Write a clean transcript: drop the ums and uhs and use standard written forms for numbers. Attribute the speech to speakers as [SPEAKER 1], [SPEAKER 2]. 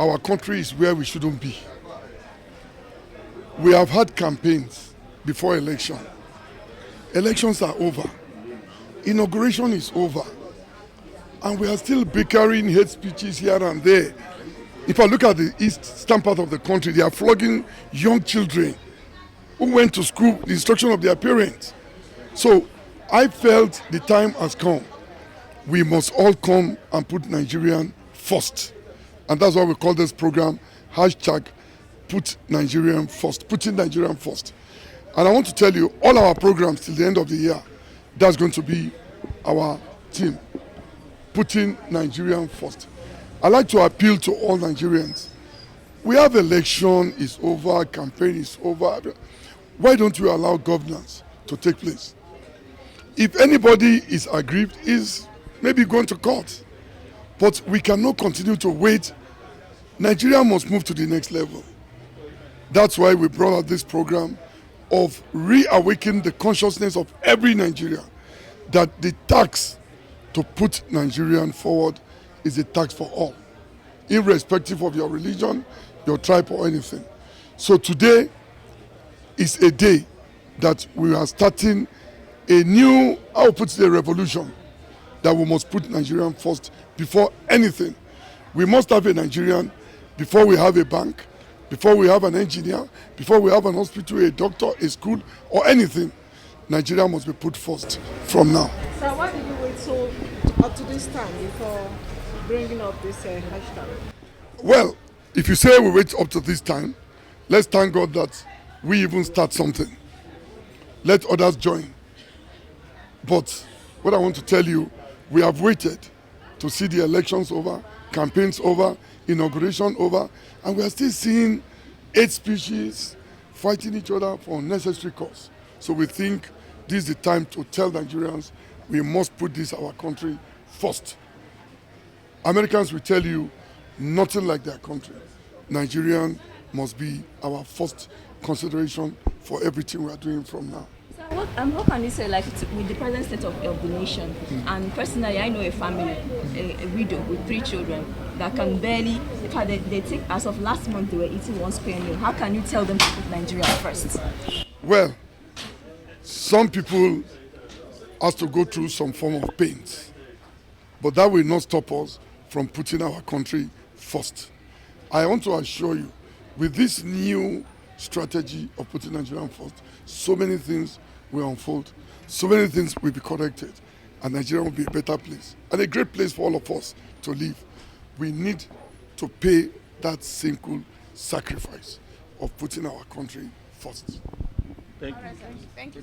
[SPEAKER 1] our country is where we shouldn't be. We have had campaigns before election. Elections are over. Inauguration is over. And we are still bickering hate speeches here and there. If I look at the eastern part of the country, they are flogging young children who went to school, the instruction of their parents. So I felt the time has come. We must all come and put Nigerian first. And that's why we call this program hashtag Put Nigerian First, putting Nigerian first. And I want to tell you, all our programs till the end of the year, that's going to be our team, putting Nigerian first. I'd like to appeal to all Nigerians. We have election is over, campaign is over. Why don't we allow governance to take place? If anybody is aggrieved, is maybe going to court. But we cannot continue to wait. Nigeria must move to the next level. That's why we brought out this program of reawakening the consciousness of every Nigerian that the tax to put Nigerian forward is a tax for all, irrespective of your religion, your tribe, or anything. So today is a day that we are starting a new, I'll put it, a revolution, that we must put Nigerian first before anything. We must have a Nigerian before we have a bank, before we have an engineer, before we have an hospital, a doctor, a school, or anything. Nigeria must be put first from now.
[SPEAKER 2] So why did you wait so up to this time before bringing up this hashtag?
[SPEAKER 1] Well, if you say we wait up to this time, let's thank God that we even start something. Let others join. But what I want to tell you, we have waited to see the elections over, campaigns over, inauguration over, and we are still seeing hate speeches fighting each other for unnecessary cause. So we think this is the time to tell Nigerians we must put this our country first. Americans will tell you nothing like their country. Nigerian must be our first consideration for everything we are doing from now.
[SPEAKER 3] So how can you say, like, with the present state of the nation, and personally I know a family, a widow with 3 children that can barely, in fact they take, as of last month they were eating 1 square meal. How can you tell them to put Nigeria first?
[SPEAKER 1] Well, some people has to go through some form of pains, but that will not stop us from putting our country first. I want to assure you, with this new strategy of putting Nigeria first, so many things will unfold, so many things will be corrected, and Nigeria will be a better place and a great place for all of us to live. We need to pay that single sacrifice of putting our country first.
[SPEAKER 2] Thank you. Thank you.